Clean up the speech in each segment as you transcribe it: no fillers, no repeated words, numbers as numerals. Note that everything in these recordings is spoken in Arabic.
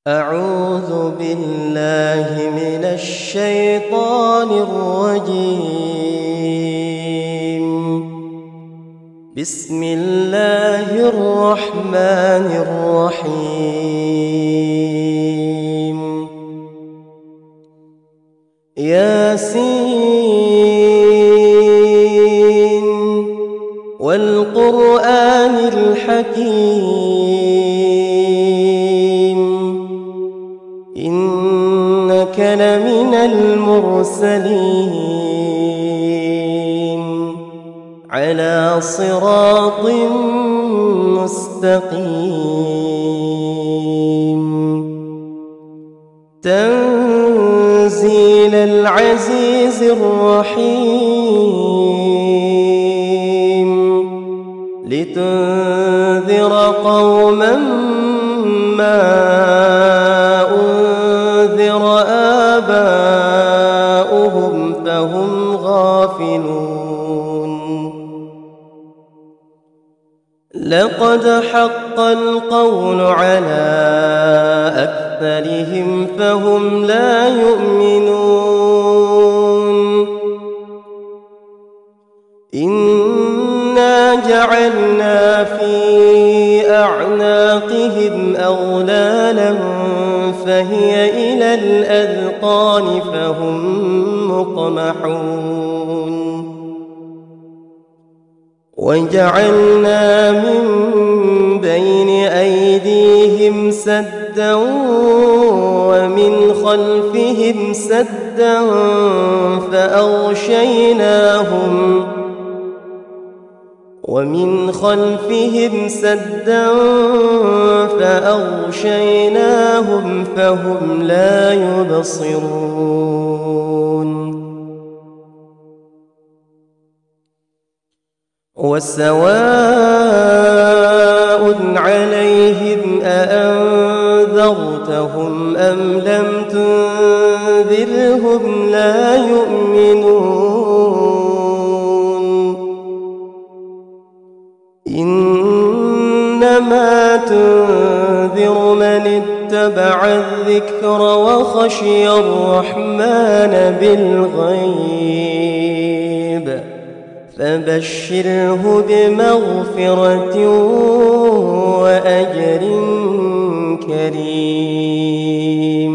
أعوذ بالله من الشيطان الرجيم. بسم الله الرحمن الرحيم. ياسين والقرآن الحكيم إنك لمن المرسلين على صراط مستقيم تنزيل العزيز الرحيم لتنذر قوما ما أنذر آباؤهم فهم غافلون. لقد حق القول على أكثرهم فهم لا يؤمنون. إنا جعلنا في أعناقهم أغلالا فهي إلى الأذقان فهم مقمحون. وجعلنا من بين أيديهم سدا ومن خلفهم سدا فأغشيناهم فهم لا يبصرون. وسواء عليهم أأنذرتهم أم لم تنذرهم لا يؤمنون. إنما تنذر من اتبع الذكر وخشي الرحمن بالغيب فبشره بمغفرة وأجر كريم.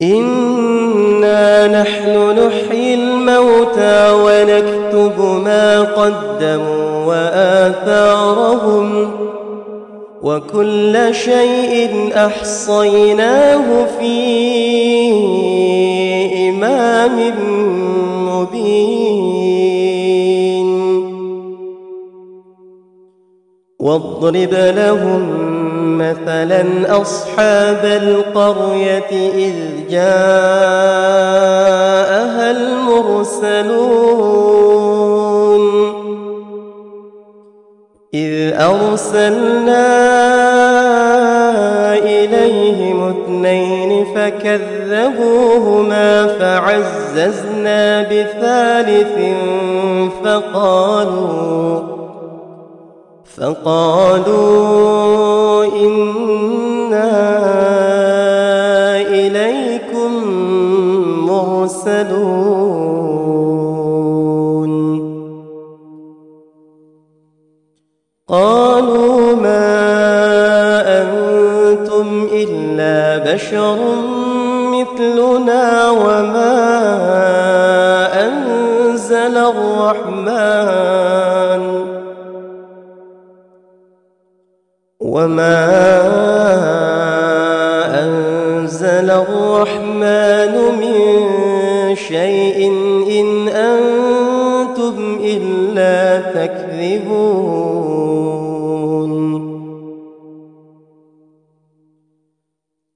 إنا نحن نحيي الموتى ونكتب ما قدموا وآثارهم وكل شيء أحصيناه في إمام مبين. واضرب لهم مثلا أصحاب القرية إذ جاءها المرسلون إذ أرسلنا إليهم اثنين فكذبوهما فعززنا بثالث فقالوا إنا إليكم مرسلون. قالوا ما أنتم إلا بشر مثلنا وما أنزل الرحمن من شيء إن أنتم إلا تكذبون.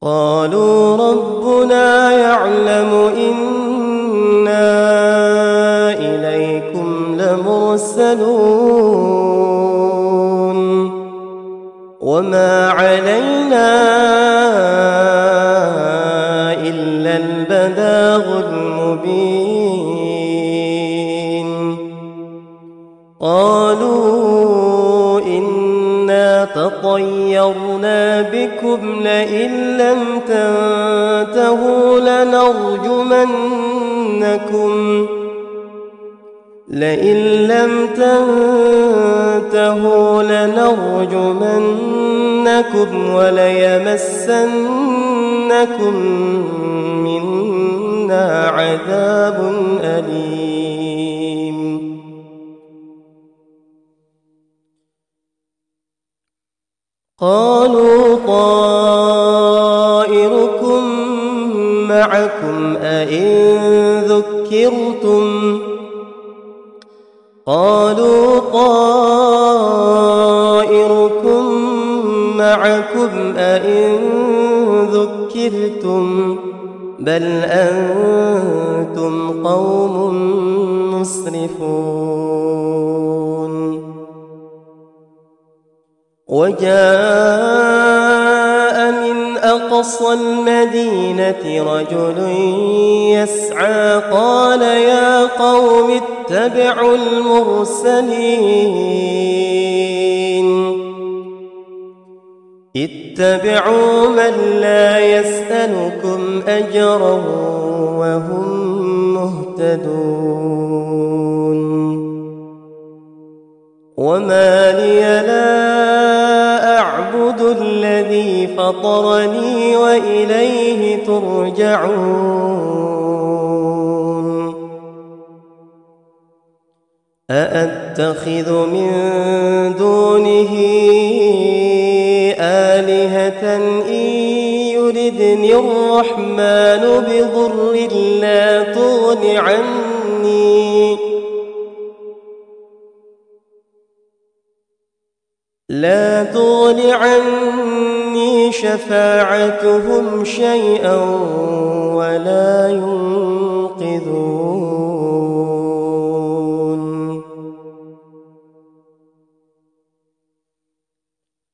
قالوا ربنا يعلم إنا إليكم لمرسلون وما علينا إلا البلاغ المبين. قالوا إنا تطيرنا بكم لئن لم تنتهوا لنرجمنكم وليمسنكم منا عذاب أليم. قالوا طائركم معكم أئن ذكرتم بل أنتم قوم مسرفون. وجاء من أقصى المدينة رجل يسعى قال يا قوم اتبعوا المرسلين اتبعوا من لا يسألكم أجرا وهم مهتدون. وما لي لا أعبد الذي فطرني وإليه ترجعون. أأتخذ من دونه آلهة إن يردني الرحمن بضر لا تغن عني شفاعتهم شيئا ولا ينقذون.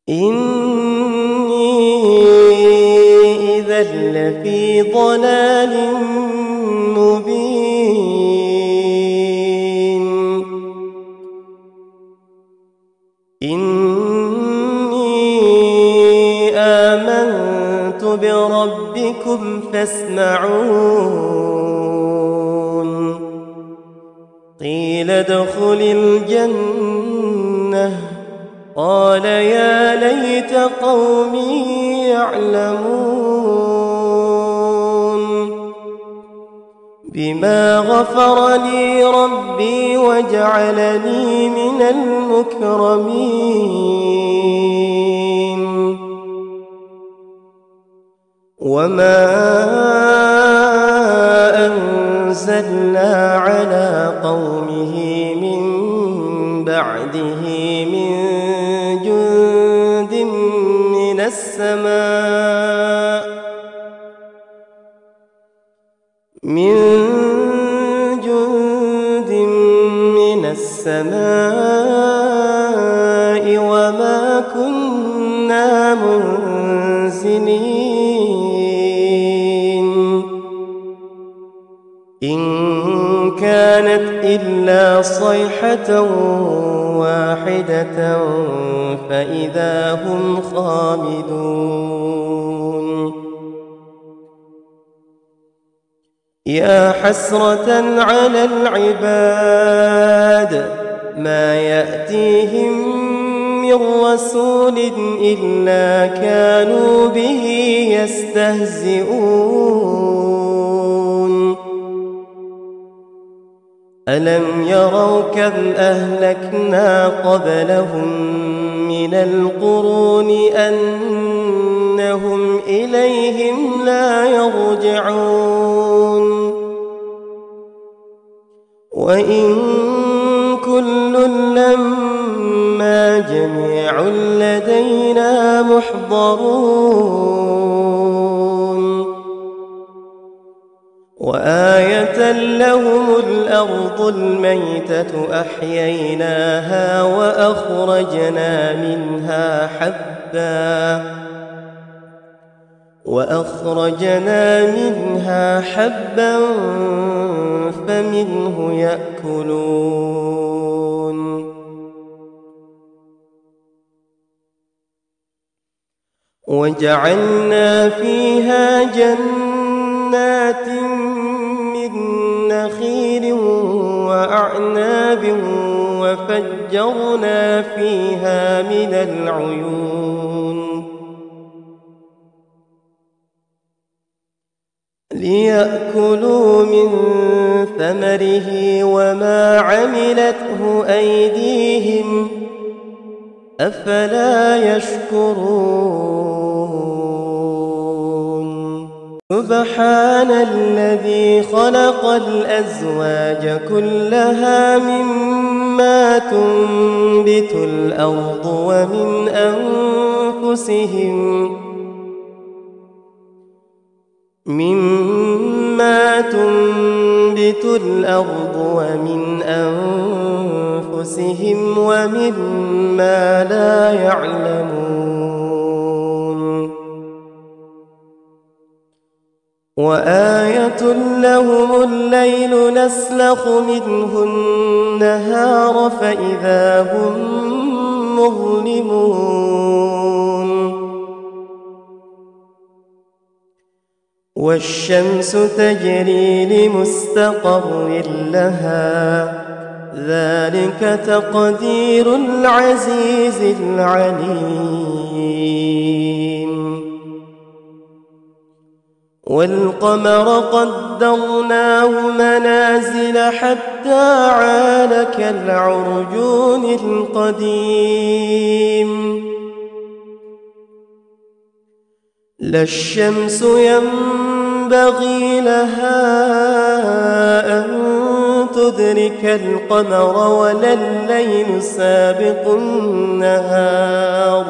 إني إذا لفي ضلال مبين. إني آمنت بربكم فاسمعون. قيل ادخل الجنة قال يا ليت قومي يعلمون بما غفر لي ربي وجعلني من المكرمين. وما أنزلنا على قومه من بعده من جند من السماء وما كنا منزلين. إن كانت إلا صيحة واحدة فإذا هم خامدون. يا حسرة على العباد ما يأتيهم من رسول إلا كانوا به يستهزئون. ألم يروا كم أهلكنا قبلهم من القرون أنهم إليهم لا يرجعون. وإن كل لما جميع لدينا محضرون. وآية لهم الأرض الميتة أحييناها وأخرجنا منها حبا فمنه يأكلون. 。 . 。 . 。 . . . . . . . . . . . . . . . . . . . . . . . . . . . . . . . 。 . . . . . . . . . . . . . . . . . . . . . . وجعلنا فيها جنات من نخيل وأعناب وفجرنا فيها من العيون ليأكلوا من ثمره وما عملته أيديهم أفلا يشكرون سبحان الذي خلق الأزواج كلها مما تنبت الأرض ومن أنفسهم ومما لا يعلمون وآية لهم الليل نسلخ منه النهار فإذا هم مظلمون والشمس تجري لمستقر لها ذلك تقدير العزيز العليم والقمر قدرناه منازل حتى عاد كالعرجون القديم لا الشمس ينبغي لها أن تدرك القمر ولا الليل سابق النهار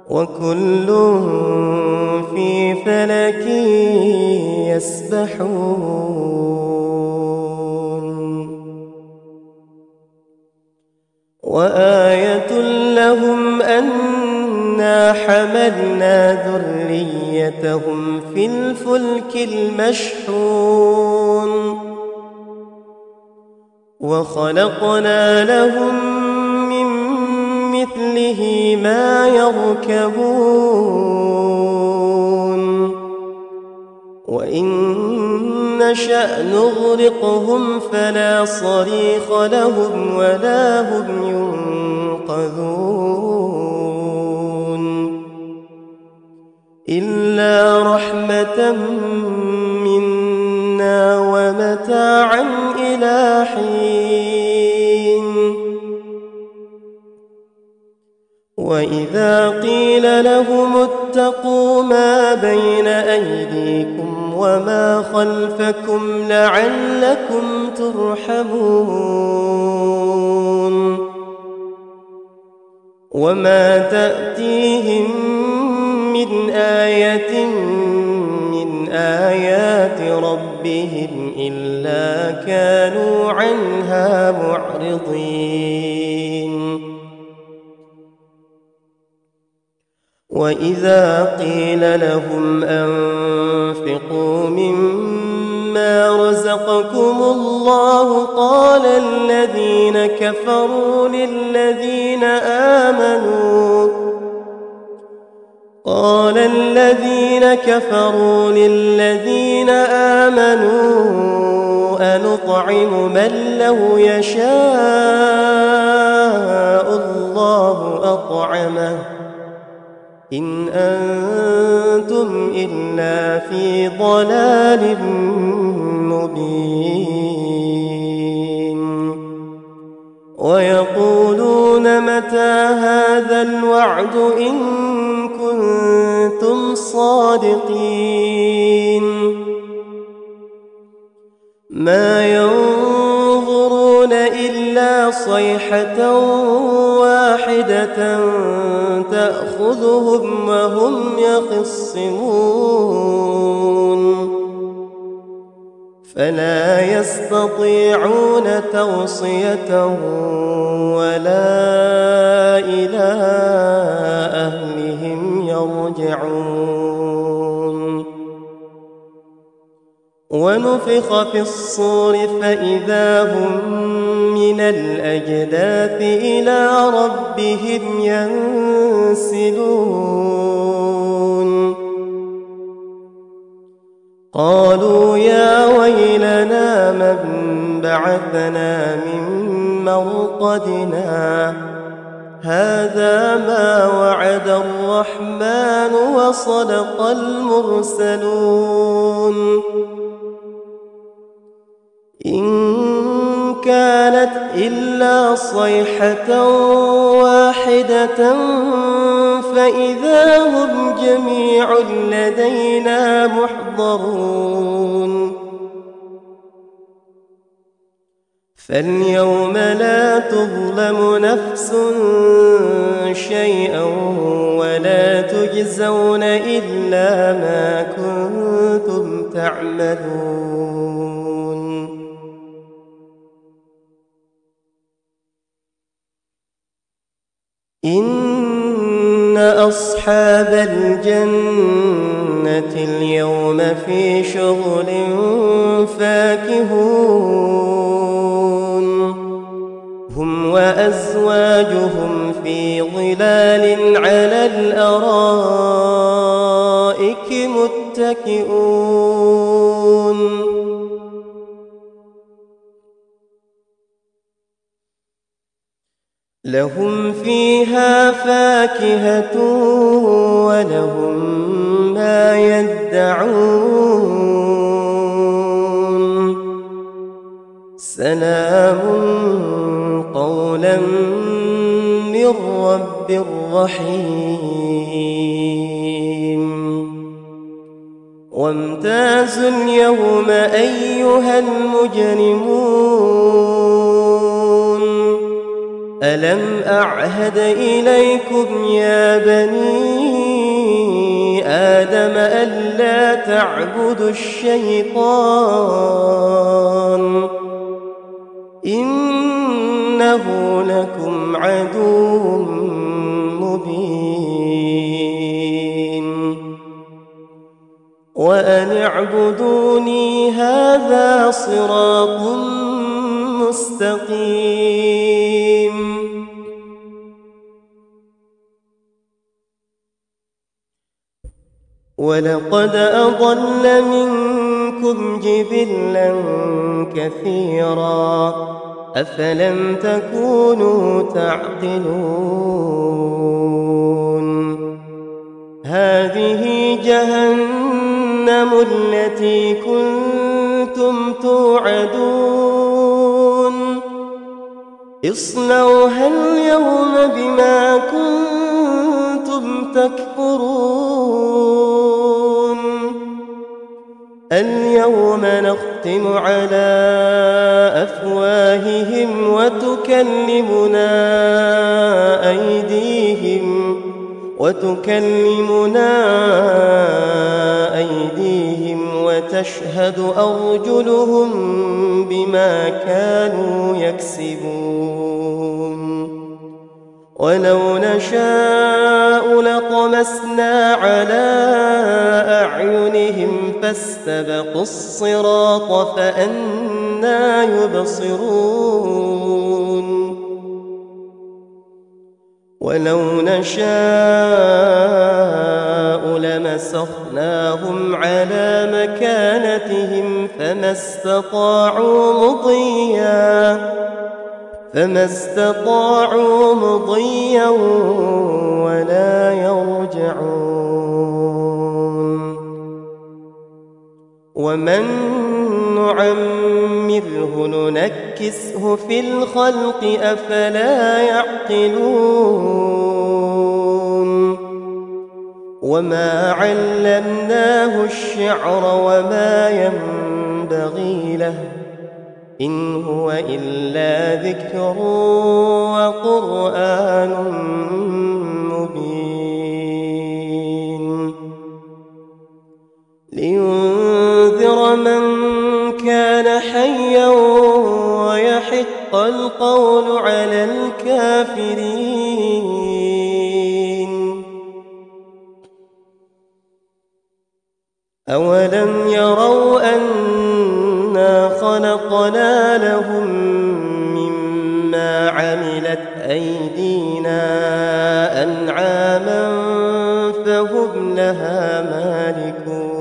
وكل في فلك يسبحون وآية لهم أنا حملنا ذريتهم في الفلك المشحون وخلقنا لهم من مثله ما يركبون وإن نشأ نغرقهم فلا صريخ لهم ولا هم ينقذون إلا رحمة منا ومتاعا إلى حين وإذا قيل لهم اتقوا ما بين أيديكم وما خلفكم لعلكم ترحمون وما تأتيهم من آية من آيات ربهم إلا كانوا عنها معرضين وإذا قيل لهم أنفقوا مما رزقكم الله قال الذين كفروا للذين آمنوا أنطعم من لو يشاء الله أطعمه إن أنتم إلا في ضلال مبين ويقولون متى هذا الوعد إن كنتم صادقين ما ينظرون إلا صيحة واحدة تأخذهم وهم يخصمون فلا يستطيعون توصية ولا إلى أهلهم يرجعون ونفخ في الصور فإذا هم من الأجداث إلى ربهم ينسلون قالوا يا ويلنا من بعثنا من مرقدنا هذا ما وعد الرحمن وصدق المرسلون إن كانت إلا صيحة واحدة فإذا هم جميع لدينا محضرون فاليوم لا تظلم نفس شيئا ولا تجزون إلا ما كنتم تعملون إن أصحاب الجنة اليوم في شغل فاكهون هم وأزواجهم في ظلال على الأرائك متكئون لهم فيها فاكهة ولهم ما يدعون سلام قولا من رب رحيم وامتازوا اليوم أيها المجرمون ألم أعهد إليكم يا بني آدم ألا تعبدوا الشيطان إنه لكم عدو مبين وأن اعبدوني هذا صراط مستقيم ولقد أضل منكم جبلا كثيرا أفلم تكونوا تعقلون هذه جهنم التي كنتم توعدون اصلوها اليوم بما كنتم تكفرون اليوم نختم على أفواههم وتكلمنا أيديهم وتشهد أرجلهم بما كانوا يكسبون ولو نشاء لطمسنا على أعينهم فاستبقوا الصراط فأنى يبصرون ولو نشاء لمسخناهم على مكانتهم فما استطاعوا مضيا ولا يرجعون ومن نعمره ننكسه في الخلق أفلا يعقلون وما علمناه الشعر وما ينبغي له إن هو إلا ذكر وقرآن مبين لينذر من كان حيا ويحق القول على الكافرين أولم يروا أن فينا أنعاما فهم لها مالكون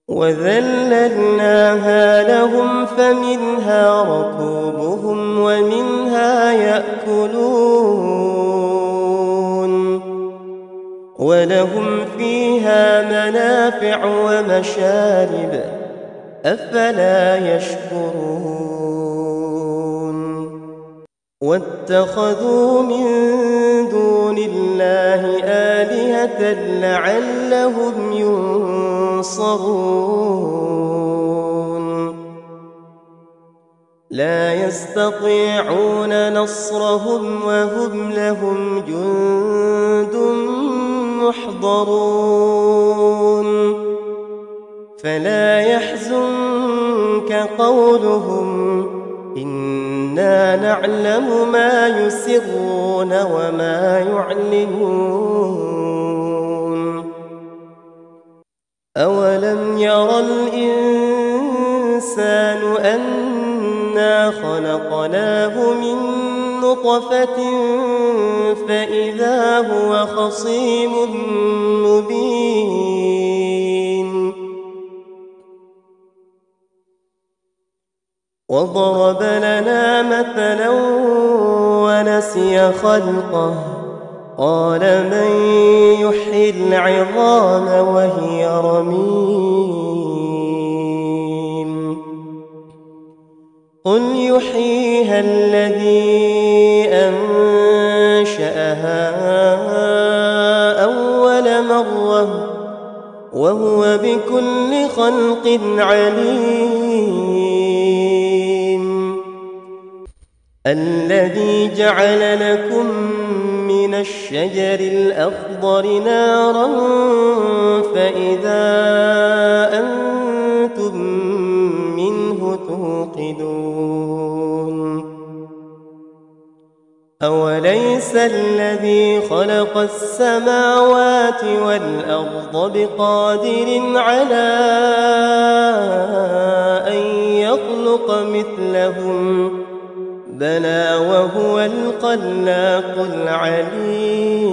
وذللناها لهم فمنها ركوبهم ومنها يأكلون ولهم فيها منافع ومشارب أفلا يشكرون واتخذوا من دون الله آلهة لعلهم ينصرون لا يستطيعون نصرهم وهم لهم جند محضرون فلا يحزنك قولهم إنا نعلم ما يسرون وما يعلنون أولم ير الإنسان أنا خلقناه من نطفة فإذا هو خصيم مبين وضرب لنا مثلا ونسي خلقه قال من يحيي العظام وهي رميم قل يحييها الذي أنشأها أول مرة وهو بكل خلق عليم الذي جعل لكم من الشجر الأخضر نارا فإذا أنتم منه توقدون أوليس الذي خلق السماوات والأرض بقادر على أن يخلق مثلهم بلى وهو الخلاق العليم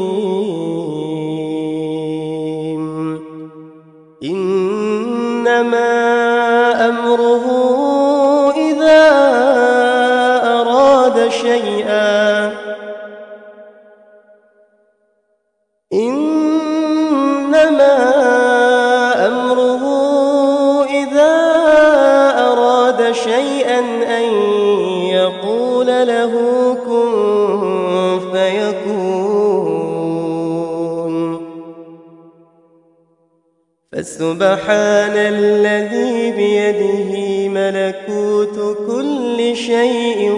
إنما أمره إذا أراد شيئا إنما أمره إذا أراد شيئا أن يقول له كن فيكون فسبحان الذي بيده ملكوت كل شيء